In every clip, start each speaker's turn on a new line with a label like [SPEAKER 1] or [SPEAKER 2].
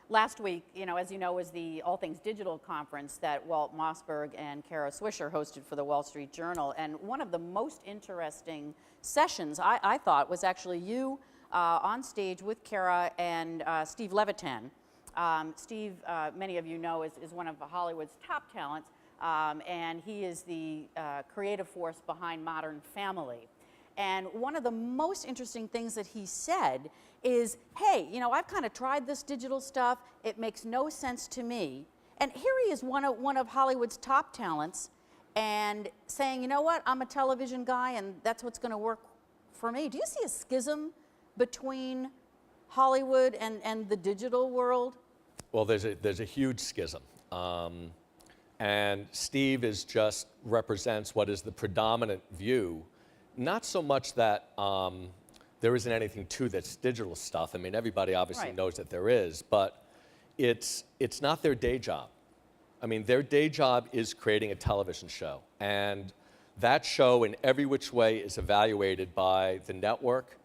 [SPEAKER 1] last week, as you know, was the All Things Digital conference that Walt Mossberg and Kara Swisher hosted for the Wall Street Journal. And one of the most interesting sessions, I thought, was actually you on stage with Kara and Steve Levitan. Steve, many of you know, is one of Hollywood's top talents, and he is the creative force behind Modern Family. And one of the most interesting things that he said is, hey, I've kind of tried this digital stuff. It makes no sense to me. And here he is, one of Hollywood's top talents, and saying, you know what, I'm a television guy, and that's what's going to work for me. Do you see a schism between Hollywood and the digital world?
[SPEAKER 2] Well, there's a huge schism. And Steve just represents what is the predominant view. Not so much that there isn't anything to this digital stuff. I mean, everybody obviously knows that there is, but it's not their day job. I mean, their day job is creating a television show. And that show in every which way is evaluated by the network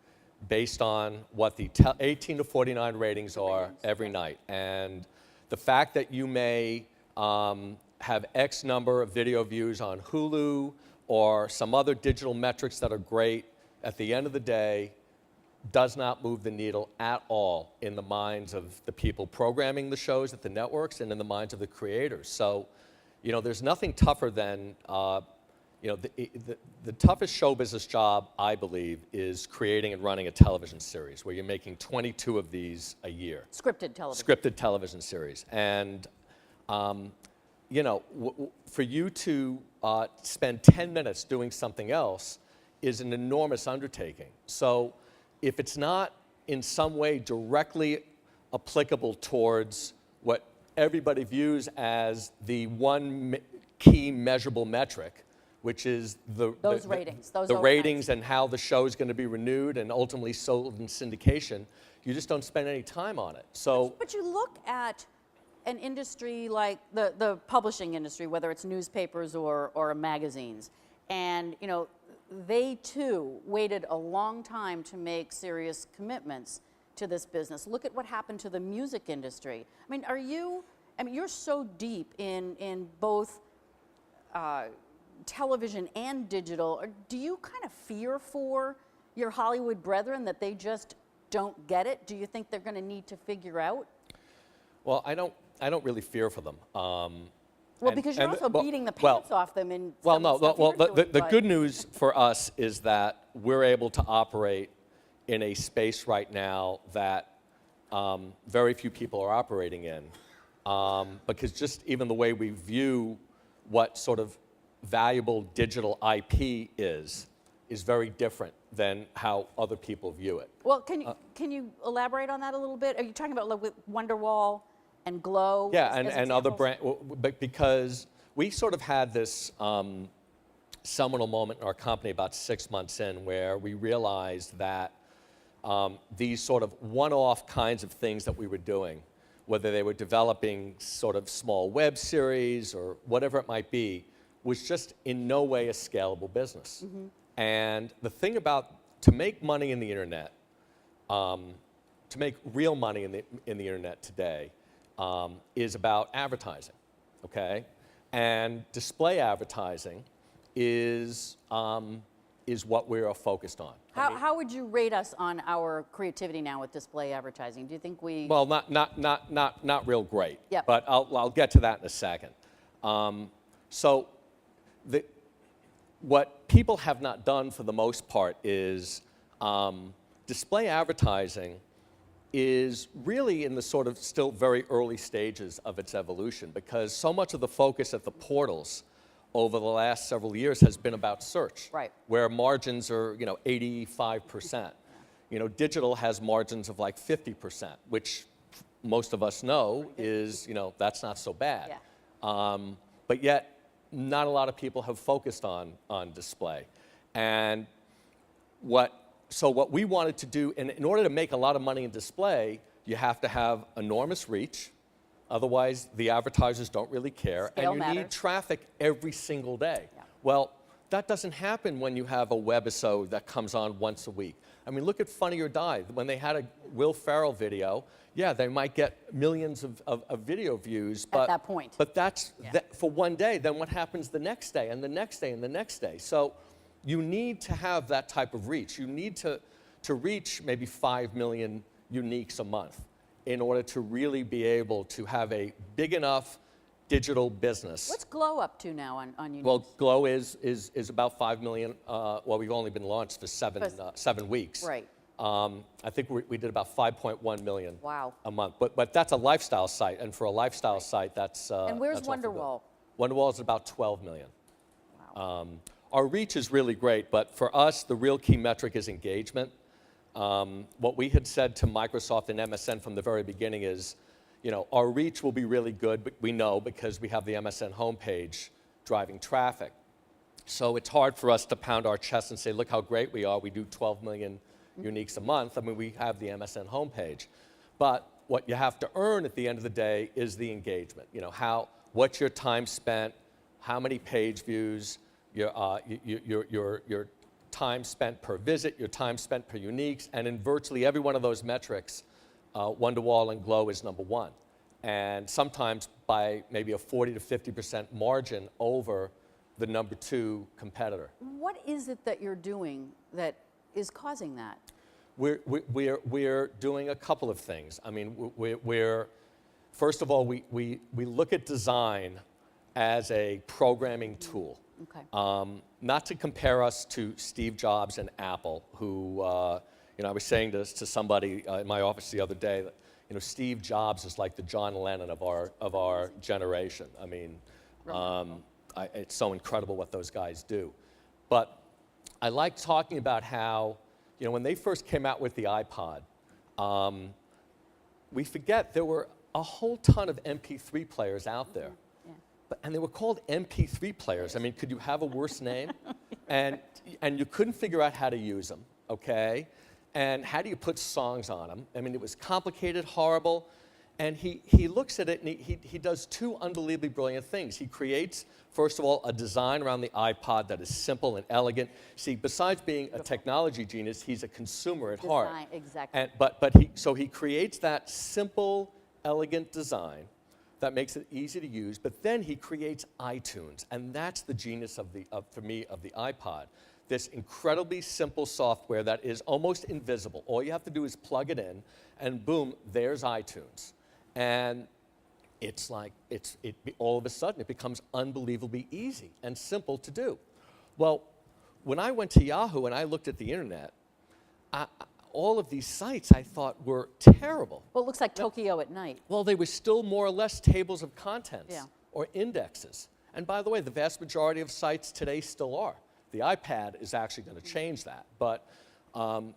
[SPEAKER 2] based on what the 18 to 49 ratings are every night. And the fact that you may have X number of video views on Hulu or some other digital metrics that are great, at the end of the day, does not move the needle at all in the minds of the people programming the shows at the networks and in the minds of the creators. So, there's nothing tougher than, the toughest show business job, I believe, is creating and running a television series where you're making 22 of these a year.
[SPEAKER 1] Scripted television.
[SPEAKER 2] Scripted television series. And, for you to spend 10 minutes doing something else is an enormous undertaking. So if it's not in some way directly applicable towards what everybody views as the one key measurable metric, which is the ratings and how the show is going to be renewed and ultimately sold in syndication, you just don't spend any time on it. So,
[SPEAKER 1] but you look at an industry like the publishing industry, whether it's newspapers or magazines, and they too waited a long time to make serious commitments to this business. Look at what happened to the music industry. I mean, you're so deep in both television and digital. Do you kind of fear for your Hollywood brethren that they just don't get it? Do you think they're going to need to figure out?
[SPEAKER 2] Well, I don't really fear for them.
[SPEAKER 1] Because you're also beating the pants off them in some stuff you're doing,
[SPEAKER 2] the good news for us is that we're able to operate in a space right now that very few people are operating in. Because just even the way we view what sort of valuable digital IP is very different than how other people view it.
[SPEAKER 1] Well, can you elaborate on that a little bit? Are you talking about like with Wonderwall and Glow?
[SPEAKER 2] Yeah, and other brands, because we sort of had this seminal moment in our company about 6 months in where we realized that these sort of one-off kinds of things that we were doing, whether they were developing sort of small web series or whatever it might be, was just in no way a scalable business. Mm-hmm. And the thing about, to make money in the internet, to make real money in the internet today, is about advertising, okay? And display advertising is what we are focused on.
[SPEAKER 1] How would you rate us on our creativity now with display advertising? Do you think we?
[SPEAKER 2] Well, not real great.
[SPEAKER 1] Yep.
[SPEAKER 2] But I'll get to that in a second. So what people have not done for the most part is display advertising is really in the sort of still very early stages of its evolution, because so much of the focus at the portals over the last several years has been about search,
[SPEAKER 1] right,
[SPEAKER 2] where margins are 85%. Digital has margins of like 50%, which most of us know is that's not so bad.
[SPEAKER 1] Yeah.
[SPEAKER 2] But yet not a lot of people have focused on display. And what we wanted to do, in order to make a lot of money in display, you have to have enormous reach. Otherwise, the advertisers don't really care.
[SPEAKER 1] Scale
[SPEAKER 2] and you
[SPEAKER 1] matters.
[SPEAKER 2] need traffic every single day.
[SPEAKER 1] Yeah.
[SPEAKER 2] Well, that doesn't happen when you have a webisode that comes on once a week. I mean, look at Funny or Die. When they had a Will Ferrell video, yeah, they might get millions of video views. But,
[SPEAKER 1] at that point.
[SPEAKER 2] But that's for one day. Then what happens the next day and the next day and the next day? So you need to have that type of reach. You need to reach maybe 5 million uniques a month in order to really be able to have a big enough digital business.
[SPEAKER 1] What's Glow up to now on uniques?
[SPEAKER 2] Well, Glow is about 5 million. Well, we've only been launched for 7 weeks.
[SPEAKER 1] Right.
[SPEAKER 2] I think we did about 5.1 million
[SPEAKER 1] Wow.
[SPEAKER 2] a month. But that's a lifestyle site, and for a lifestyle site, that's
[SPEAKER 1] And where's
[SPEAKER 2] that's awful good.
[SPEAKER 1] Wonderwall?
[SPEAKER 2] Wonderwall is about 12 million.
[SPEAKER 1] Wow.
[SPEAKER 2] Our reach is really great, but for us, the real key metric is engagement. What we had said to Microsoft and MSN from the very beginning is, our reach will be really good, but we know because we have the MSN homepage driving traffic. So it's hard for us to pound our chest and say, look how great we are. We do 12 million uniques a month. I mean, we have the MSN homepage. But what you have to earn at the end of the day is the engagement. What's your time spent, how many page views, your time spent per visit, your time spent per uniques, and in virtually every one of those metrics, Wonderwall and Glow is number one. And sometimes by maybe a 40 to 50% margin over the number 2 competitor.
[SPEAKER 1] What is it that you're doing that is causing that?
[SPEAKER 2] We're doing a couple of things. I mean, we're first of all, we look at design as a programming tool.
[SPEAKER 1] Okay.
[SPEAKER 2] Not to compare us to Steve Jobs and Apple, who, I was saying this to somebody in my office the other day, that, Steve Jobs is like the John Lennon of our generation. I mean, it's so incredible what those guys do. But I like talking about how, when they first came out with the iPod, we forget there were a whole ton of MP3 players out there. And they were called MP3 players. I mean, could you have a worse name? And you couldn't figure out how to use them, okay? And how do you put songs on them? I mean, it was complicated, horrible. And he looks at it and he does 2 unbelievably brilliant things. He creates, first of all, a design around the iPod that is simple and elegant. See, besides being a technology genius, he's a consumer at heart.
[SPEAKER 1] Exactly.
[SPEAKER 2] So he creates that simple, elegant design that makes it easy to use, but then he creates iTunes, and that's the genius for me of the iPod. This incredibly simple software that is almost invisible. All you have to do is plug it in, and boom, there's iTunes. And it's like, all of a sudden, it becomes unbelievably easy and simple to do. Well, when I went to Yahoo and I looked at the internet, all of these sites I thought were terrible.
[SPEAKER 1] Well, it looks like Tokyo at night.
[SPEAKER 2] Well, they were still more or less tables of contents or indexes. And by the way, the vast majority of sites today still are. The iPad is actually going to change that. But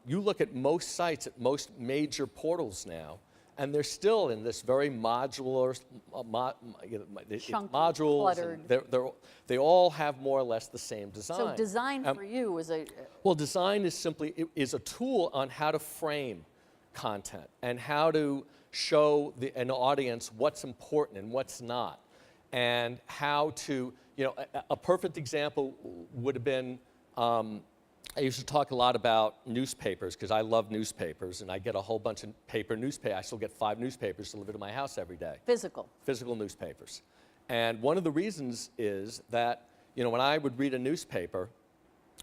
[SPEAKER 2] you look at most sites at most major portals now, and they're still in this very modular, modules. And they all have more or less the same design.
[SPEAKER 1] So design for you is a...
[SPEAKER 2] Well, design is simply a tool on how to frame content and how to show an audience what's important and what's not, and how to, a perfect example would have been, I used to talk a lot about newspapers because I love newspapers, and I get a whole bunch of newspapers. I still get 5 newspapers delivered to my house every day.
[SPEAKER 1] Physical
[SPEAKER 2] newspapers. And one of the reasons is that, when I would read a newspaper,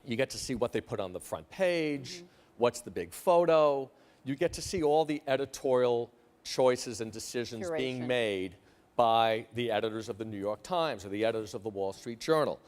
[SPEAKER 2] you get to see what they put on the front page, what's the big photo. You get to see all the editorial choices and decisions being made by the editors of the New York Times or the editors of the Wall Street Journal.